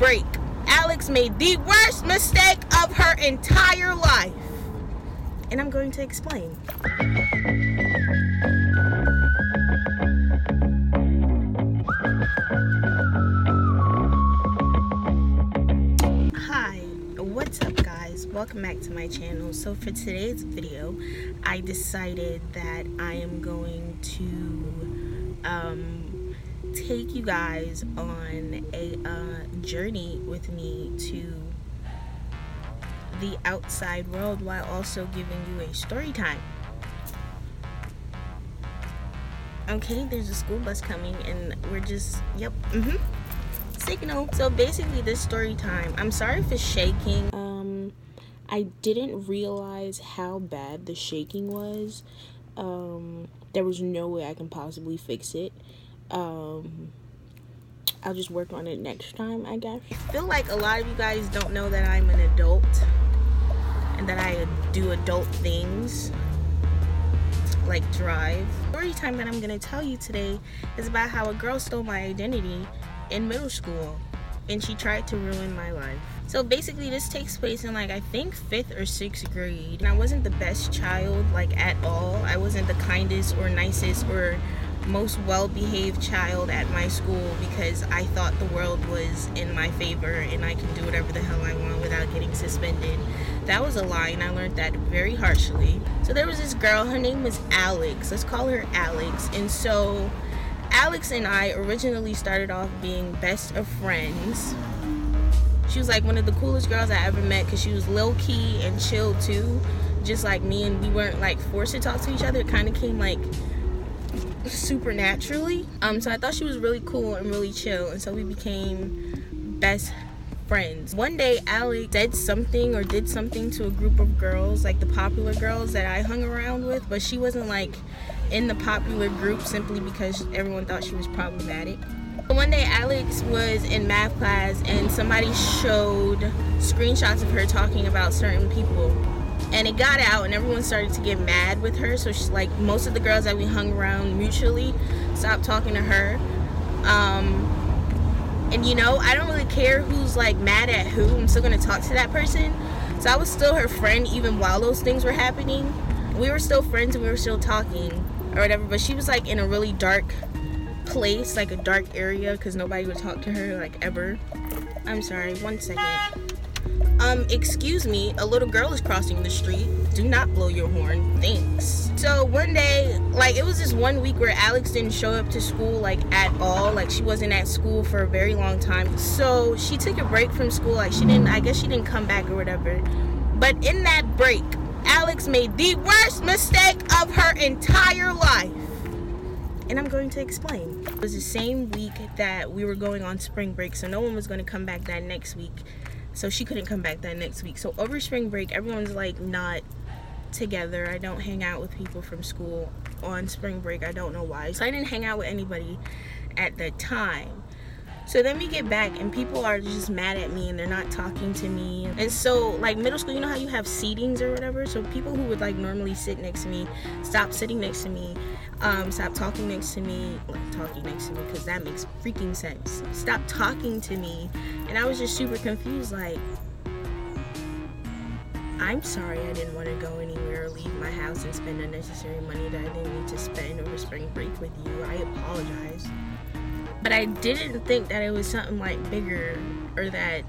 break, Alex made the worst mistake of her entire life. And I'm going to explain. Hi, what's up guys? Welcome back to my channel. So for today's video, I decided that I am going to take you guys on a journey with me to the outside world while also giving you a story time. Okay, there's a school bus coming and we're just, signal. So basically this story time, I'm sorry if it's shaking. I didn't realize how bad the shaking was. There was no way I can possibly fix it. I'll just work on it next time, I guess. I feel like a lot of you guys don't know that I'm an adult and that I do adult things like drive. The story time that I'm gonna tell you today is about how a girl stole my identity in middle school and she tried to ruin my life. So basically this takes place in, like, I think 5th or 6th grade. And I wasn't the best child, like, at all. I wasn't the kindest or nicest or most well-behaved child at my school because I thought the world was in my favor and I can do whatever the hell I want without getting suspended. That was a lie, and I learned that very harshly. So there was this girl, her name was Alex. Let's call her Alex. And so Alex and I originally started off being best of friends. She was like one of the coolest girls I ever met because she was low-key and chill too, just like me, and we weren't like forced to talk to each other. It kind of came like supernaturally. So I thought she was really cool and really chill, and so we became best friends. One day Alex said something or did something to a group of girls, like the popular girls that I hung around with, but she wasn't like in the popular group simply because everyone thought she was problematic. One day Alex was in math class and somebody showed screenshots of her talking about certain people, and it got out and everyone started to get mad with her. So she's like, most of the girls that we hung around mutually stopped talking to her. And you know, I don't really care who's like mad at who. I'm still gonna talk to that person. So I was still her friend even while those things were happening. We were still friends and we were still talking or whatever, but she was like in a really dark place, like a dark area, because nobody would talk to her like ever. I'm sorry, 1 second. Excuse me, a little girl is crossing the street. Do not blow your horn, thanks. So one day, like, it was this 1 week where Alex didn't show up to school like at all. Like, she wasn't at school for a very long time. So she took a break from school. Like, I guess she didn't come back or whatever. But in that break, Alex made the worst mistake of her entire life. And I'm going to explain. It was the same week that we were going on spring break, so no one was going to come back that next week. So she couldn't come back that next week. So over spring break, everyone's like not together. I don't hang out with people from school on spring break. I don't know why. So I didn't hang out with anybody at the time. So then we get back and people are just mad at me and they're not talking to me. And so like middle school, you know how you have seatings or whatever? So people who would like normally sit next to me stopped sitting next to me, stopped talking next to me, because that makes freaking sense. Stopped talking to me, and I was just super confused, like, I'm sorry I didn't want to go anywhere or leave my house and spend unnecessary money that I didn't need to spend over spring break with you. I apologize. But I didn't think that it was something like bigger or that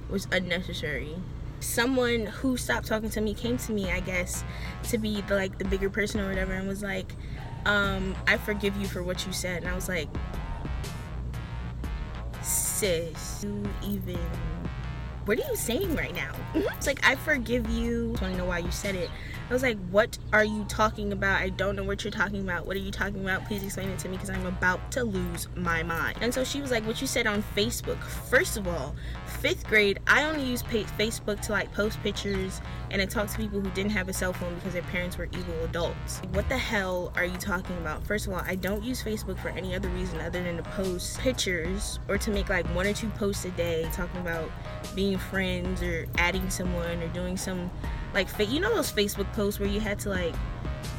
was unnecessary. Someone who stopped talking to me came to me, I guess, to be the bigger person or whatever, and was like, I forgive you for what you said. And I was like, sis, what are you saying right now? It's like, I forgive you. I want to know why you said it. I was like, what are you talking about? I don't know what you're talking about. What are you talking about? Please explain it to me because I'm about to lose my mind. And so she was like, what you said on Facebook. First of all, 5th grade, I only used Facebook to like post pictures and to talk to people who didn't have a cell phone because their parents were evil adults. What the hell are you talking about? First of all, I don't use Facebook for any other reason other than to post pictures or to make like 1 or 2 posts a day talking about being friends or adding someone or doing some like, you know those Facebook posts where you had to like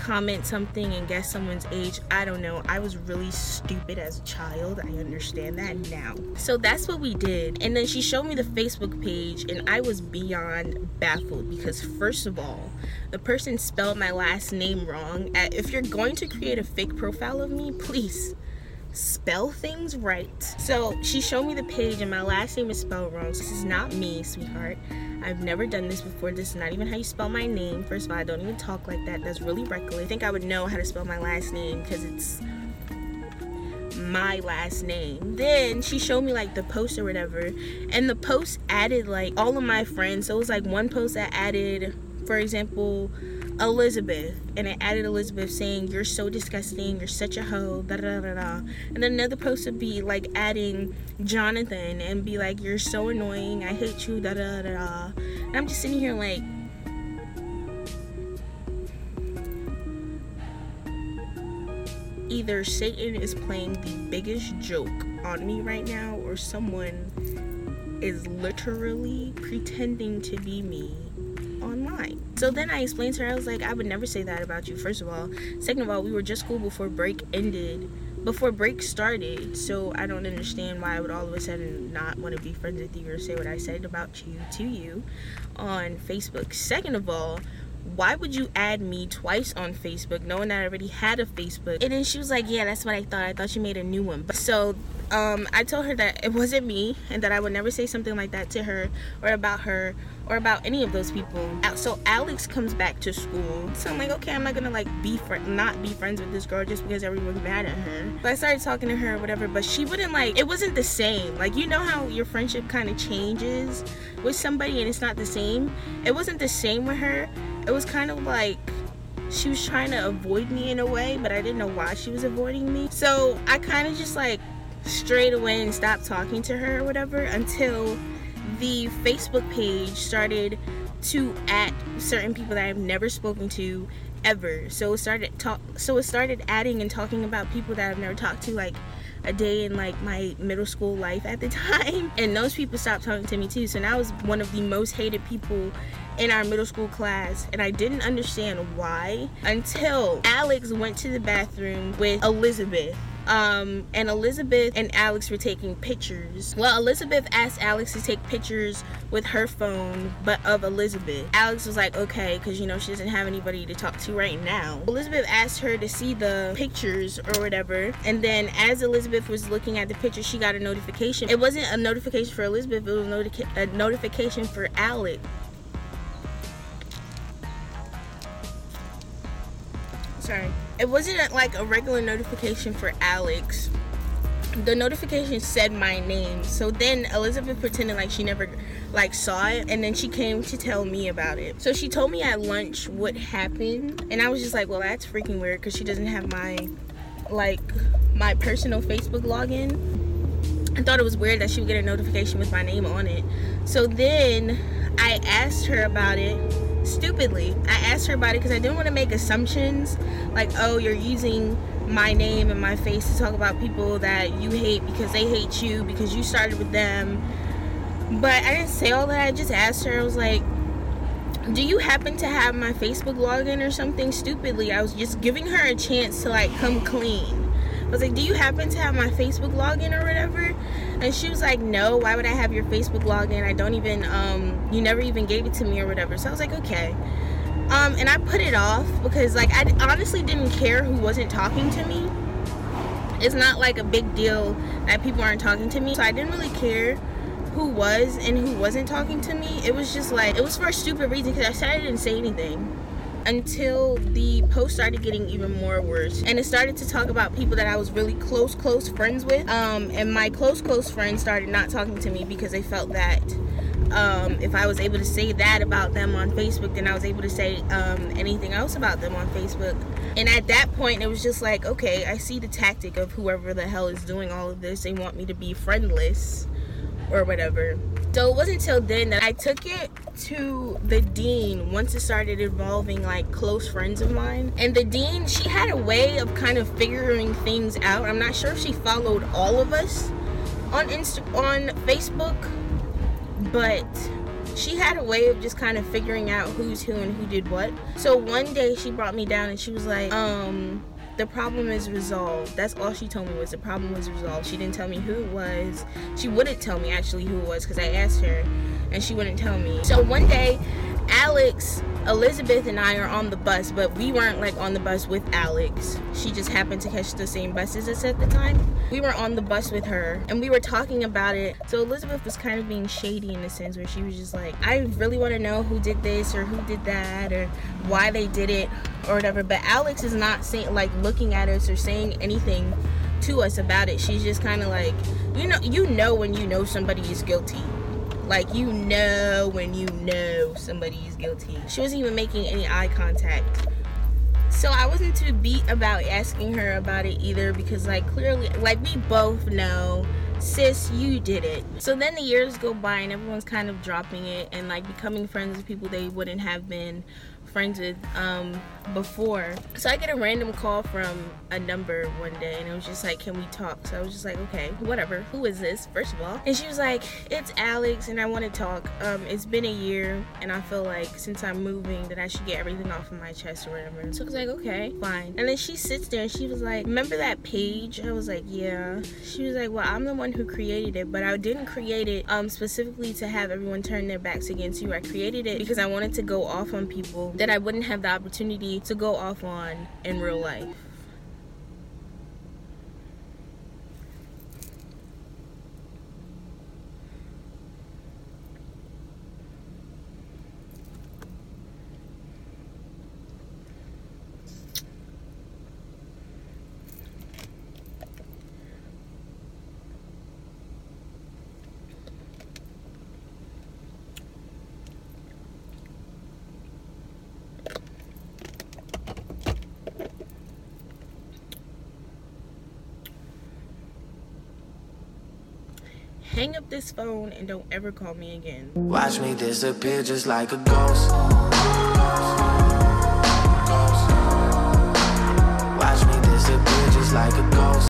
comment something and guess someone's age. I don't know. I was really stupid as a child. I understand that now. So that's what we did. And then she showed me the Facebook page, and I was beyond baffled because, first of all, the person spelled my last name wrong. If you're going to create a fake profile of me, please spell things right. So she showed me the page, and my last name is spelled wrong. This is not me, sweetheart. I've never done this before. This is not even how you spell my name. First of all, I don't even talk like that. That's really reckless. I think I would know how to spell my last name because it's my last name. Then she showed me like the post or whatever, and the post added like all of my friends. So it was like one post that added, for example, Elizabeth, and it added Elizabeth saying, "You're so disgusting, you're such a hoe, da da da da." And then another post would be like adding Jonathan and be like, "You're so annoying, I hate you, da da da da." And I'm just sitting here like, either Satan is playing the biggest joke on me right now, or someone is literally pretending to be me online. So then I explained to her, I was like, I would never say that about you, first of all. Second of all, we were just cool before break started, so I don't understand why I would all of a sudden not want to be friends with you or say what I said about you to you on Facebook. Second of all, why would you add me twice on Facebook knowing that I already had a Facebook? And then she was like, yeah, that's what I thought you made a new one. So I told her that it wasn't me, and that I would never say something like that to her or about any of those people. So Alex comes back to school, so I'm like, okay, I'm not gonna like not be friends with this girl just because everyone's mad at her. But I started talking to her or whatever, but she wouldn't like, it wasn't the same. Like, you know how your friendship kind of changes with somebody and it's not the same? It wasn't the same with her. It was kind of like she was trying to avoid me in a way, but I didn't know why she was avoiding me. So I kind of just like strayed away and stopped talking to her or whatever, until the Facebook page started to add certain people that I've never spoken to ever. So it started adding and talking about people that I've never talked to, like a day in like my middle school life at the time. And those people stopped talking to me too. So now I was one of the most hated people in our middle school class, and I didn't understand why until Alex went to the bathroom with Elizabeth. And Elizabeth and Alex were taking pictures. Well, Elizabeth asked Alex to take pictures with her phone, but of Elizabeth. Alex was like, okay, because you know she doesn't have anybody to talk to right now. Elizabeth asked her to see the pictures or whatever, and then as Elizabeth was looking at the pictures, she got a notification. It wasn't a notification for Elizabeth, it was a notification for Alex. Sorry. It wasn't like a regular notification for Alex. The notification said my name. So then Elizabeth pretended like she never like saw it, and then she came to tell me about it. So she told me at lunch what happened, and I was just like, well, that's freaking weird, because she doesn't have my personal Facebook login. I thought it was weird that she would get a notification with my name on it. So then I asked her about it. Stupidly, I asked her about it because I didn't want to make assumptions like, oh, you're using my name and my face to talk about people that you hate because they hate you because you started with them. But I didn't say all that. I just asked her, I was like, do you happen to have my Facebook login or something? Stupidly, I was just giving her a chance to like come clean. I was like, do you happen to have my Facebook login or whatever? And she was like, no, why would I have your Facebook login? I don't even, you never even gave it to me or whatever. So I was like, okay. And I put it off because like I honestly didn't care who wasn't talking to me. It's not like a big deal that people aren't talking to me. So I didn't really care who was and who wasn't talking to me. It was just like, it was for a stupid reason because I said I didn't say anything. Until the post started getting even more worse, and it started to talk about people that I was really close friends with, and my close friends started not talking to me because they felt that if I was able to say that about them on Facebook, then I was able to say anything else about them on Facebook. And at that point it was just like, okay, I see the tactic of whoever the hell is doing all of this. They want me to be friendless or whatever. So it wasn't until then that I took it to the dean once it started involving like close friends of mine. And the dean, she had a way of kind of figuring things out. I'm not sure if she followed all of us on Facebook, but she had a way of just kind of figuring out who's who and who did what. So one day she brought me down and she was like, the problem is resolved. That's all she told me, was the problem was resolved. She didn't tell me who it was. She wouldn't tell me actually who it was because I asked her and she wouldn't tell me. So one day, Alex, Elizabeth and I are on the bus, but we weren't like on the bus with Alex. She just happened to catch the same bus as us at the time. We were on the bus with her and we were talking about it. So Elizabeth was kind of being shady in the sense where she was just like, I really want to know who did this or who did that or why they did it or whatever. But Alex is not saying, like, looking at us or saying anything to us about it. She's just kind of like, you know when you know somebody is guilty. Like, you know when you know somebody is guilty. She wasn't even making any eye contact. So I wasn't too beat about asking her about it either because, like, clearly, like, we both know, sis, you did it. So then the years go by and everyone's kind of dropping it and, like, becoming friends with people they wouldn't have been friends with before. So I get a random call from a number one day and it was just like, can we talk? So I was just like, okay, whatever. Who is this, first of all? And she was like, it's Alex and I want to talk. It's been a year and I feel like since I'm moving that I should get everything off of my chest or whatever. So I was like, okay, fine. And then she sits there and she was like, remember that page? I was like, yeah. She was like, well, I'm the one who created it, but I didn't create it specifically to have everyone turn their backs against you. I created it because I wanted to go off on people that I wouldn't have the opportunity to go off on in real life. Hang up this phone and don't ever call me again. Watch me disappear just like a ghost.